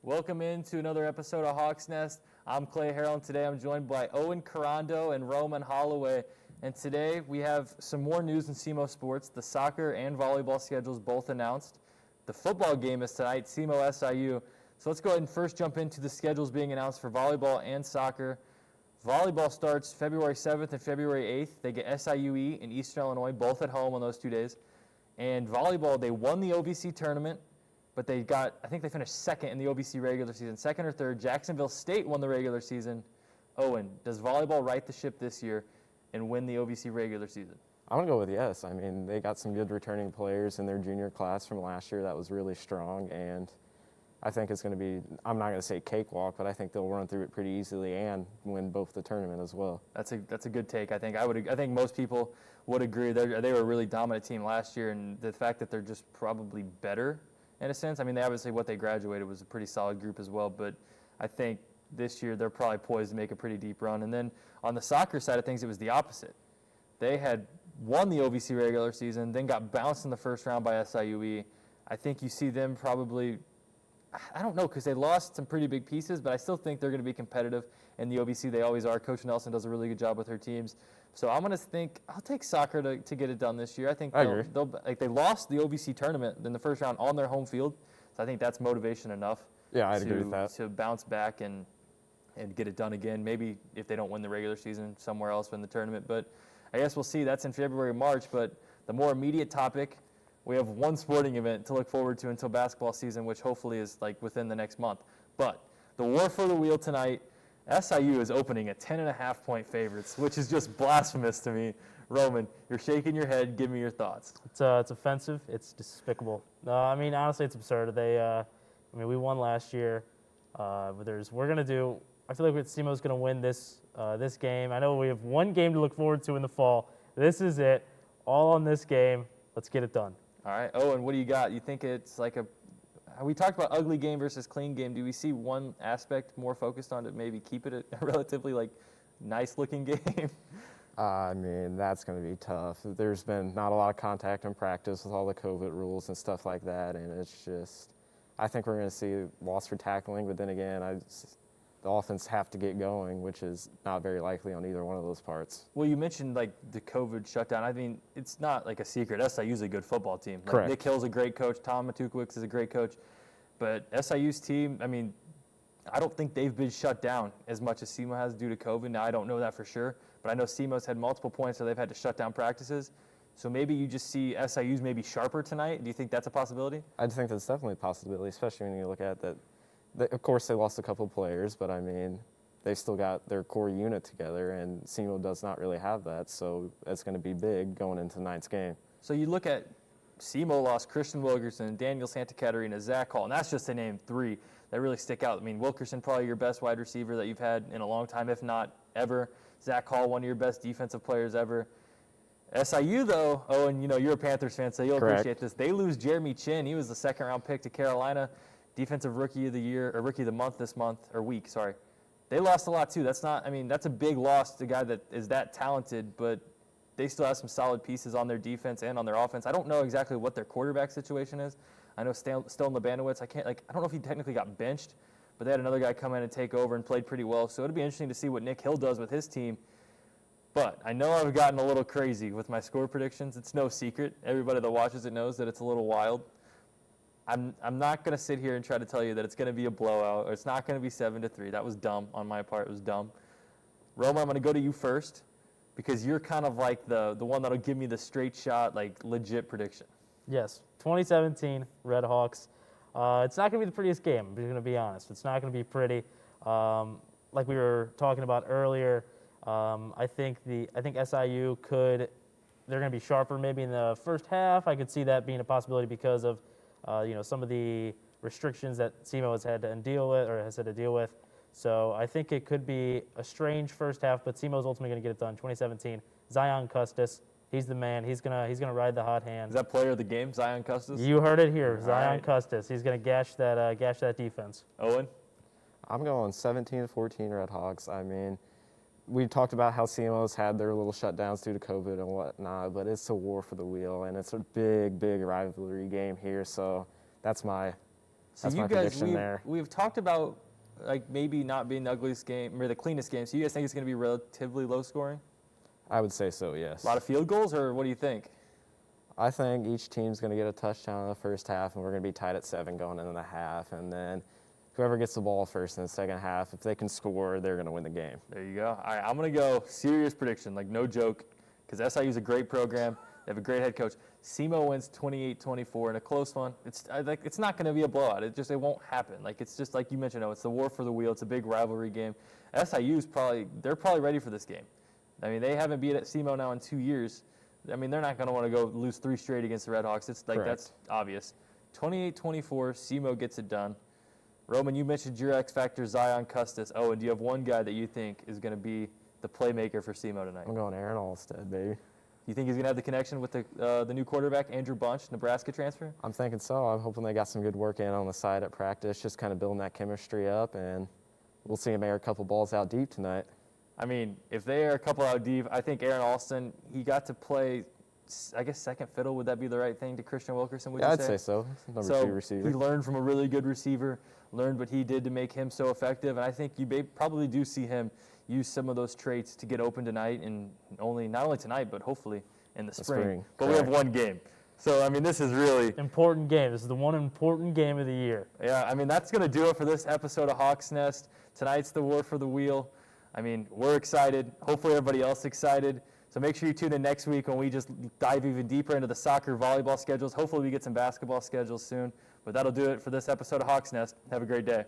Welcome into another episode of Hawks Nest. I'm Clay Harrell, and today I'm joined by Owen Carando and Roman Holloway. And today we have some more news in SEMO sports. The soccer and volleyball schedules both announced. The football game is tonight, SEMO SIU. So let's go ahead and first jump into the schedules being announced for volleyball and soccer. Volleyball starts February 7th and February 8th. They get SIUE in Eastern Illinois, both at home on those 2 days. And volleyball, they won the OVC tournament, but I think they finished second in the OVC regular season, second or third. Jacksonville State won the regular season. Owen, does volleyball right the ship this year and win the OVC regular season? I'm going to go with yes. I mean, they got some good returning players in their junior class from last year that was really strong, and I think it's going to be, I'm not going to say cakewalk, but I think they'll run through it pretty easily and win both the tournament as well. That's a good take. I think most people would agree. They were a really dominant team last year, and the fact that they're just probably better in a sense. I mean, what they graduated was a pretty solid group as well, but I think this year they're probably poised to make a pretty deep run. And then on the soccer side of things, it was the opposite. They had won the OVC regular season, then got bounced in the first round by SIUE. I think you see them probably, I don't know, because they lost some pretty big pieces, but I still think they're going to be competitive in the OVC. They always are. Coach Nelson does a really good job with her teams. So I'm going to think I'll take soccer to get it done this year. I think they lost the OVC tournament in the first round on their home field, so I think that's motivation enough. Yeah, I'd agree with that. To bounce back and get it done again. Maybe if they don't win the regular season, somewhere else win the tournament. But I guess we'll see. That's in February, March. But the more immediate topic, we have one sporting event to look forward to until basketball season, which hopefully is like within the next month. But the war for the wheel tonight. SIU is opening at 10.5-point favorites, which is just blasphemous to me. Roman, you're shaking your head. Give me your thoughts. It's offensive. It's despicable. I mean, honestly, it's absurd. We won last year. I feel like SEMO's going to win this game. I know we have one game to look forward to in the fall. This is it. All on this game. Let's get it done. All right. Owen, what do you got? You think it's like we talked about ugly game versus clean game. Do we see one aspect more focused on to maybe keep it a relatively nice-looking game? I mean, that's going to be tough. There's been not a lot of contact in practice with all the COVID rules and stuff like that, and it's just, I think we're going to see loss for tackling, but then again, the offense have to get going, which is not very likely on either one of those parts. Well, you mentioned the COVID shutdown. I mean, it's not like a secret. SIU's a good football team. Correct. Nick Hill's a great coach. Tom Matukowicz is a great coach. But SIU's team, I mean, I don't think they've been shut down as much as SEMO has due to COVID. Now, I don't know that for sure, but I know SEMO's had multiple points where they've had to shut down practices. So maybe you just see SIU's maybe sharper tonight. Do you think that's a possibility? I think that's definitely a possibility, especially when you look at that. Of course, they lost a couple of players, but I mean, they've still got their core unit together, and SEMO does not really have that, so that's going to be big going into tonight's game. So you look at SEMO lost Christian Wilkerson, Daniel Santa Catarina, Zach Hall, and that's just to name three that really stick out. I mean, Wilkerson, probably your best wide receiver that you've had in a long time, if not ever. Zach Hall, one of your best defensive players ever. SIU, though, and you're a Panthers fan, so you'll Correct. appreciate this. They lose Jeremy Chin. He was the second-round pick to Carolina, defensive rookie of the year, or rookie of the month this month, or week, sorry. They lost a lot, too. That's a big loss to a guy that is that talented, but they still have some solid pieces on their defense and on their offense. I don't know exactly what their quarterback situation is. I know Steln Labanowitz, I don't know if he technically got benched, but they had another guy come in and take over and played pretty well. So it'll be interesting to see what Nick Hill does with his team. But I know I've gotten a little crazy with my score predictions. It's no secret. Everybody that watches it knows that it's a little wild. I'm not going to sit here and try to tell you that it's going to be a blowout or it's not going to be 7-3. That was dumb on my part. It was dumb. Roman, I'm going to go to you first because you're kind of like the one that'll give me the straight shot, legit prediction. Yes, 2017 Red Hawks. It's not going to be the prettiest game. I'm going to be honest. It's not going to be pretty. Like we were talking about earlier, I think SIU they're going to be sharper maybe in the first half. I could see that being a possibility because of some of the restrictions that SEMO has had to deal with. So I think it could be a strange first half, but SEMO's ultimately going to get it done. 2017, Zion Custis, he's the man. He's gonna ride the hot hand. Is that player of the game, Zion Custis? You heard it here, Zion right. Custis. He's gonna gash that defense. Owen? I'm going 17-14 Red Hawks. I mean, we talked about how CMO's had their little shutdowns due to COVID and whatnot, but it's a war for the wheel, and it's a big, big rivalry game here. So that's my So That's you my guys, prediction there. we've talked about like maybe not being the ugliest game or the cleanest game. So you guys think it's going to be relatively low scoring? I would say so, yes. A lot of field goals, or what do you think? I think each team's going to get a touchdown in the first half, and we're going to be tied at 7 going into the half. And then whoever gets the ball first in the second half, if they can score, they're going to win the game. There you go. All right, I'm going to go serious prediction, like no joke, because SIU's a great program. They have a great head coach. SEMO wins 28-24 in a close one. It's not going to be a blowout. It won't happen. Like it's just like you mentioned. It's the war for the wheel. It's a big rivalry game. SIU's they're probably ready for this game. I mean, they haven't beat at SEMO now in 2 years. I mean, they're not going to want to go lose 3 straight against the Redhawks. It's like Correct. That's obvious. 28-24, SEMO gets it done. Roman, you mentioned your X factor, Zion Custis. Oh, and do you have one guy that you think is going to be the playmaker for SEMO tonight? I'm going Aaron Alstead, baby. You think he's going to have the connection with the new quarterback, Andrew Bunch, Nebraska transfer? I'm thinking so. I'm hoping they got some good work in on the side at practice, just kind of building that chemistry up, and we'll see him air a couple balls out deep tonight. I mean, if they are a couple out deep, I think Aaron Alston, he got to play, I guess, second fiddle. Would that be the right thing to Christian Wilkerson, would you I'd say? say so. Number So 2 receiver. he learned from a really good receiver, learned what he did to make him so effective, and I think you probably do see him use some of those traits to get open tonight, and not only tonight, but hopefully in the spring. But we have Correct. one game. So, I mean, this is really Important game. This is the one important game of the year. Yeah, I mean, that's going to do it for this episode of Hawks Nest. Tonight's the war for the wheel. I mean, we're excited. Hopefully everybody else excited. So make sure you tune in next week when we just dive even deeper into the soccer, volleyball schedules. Hopefully we get some basketball schedules soon. But that'll do it for this episode of Hawks Nest. Have a great day.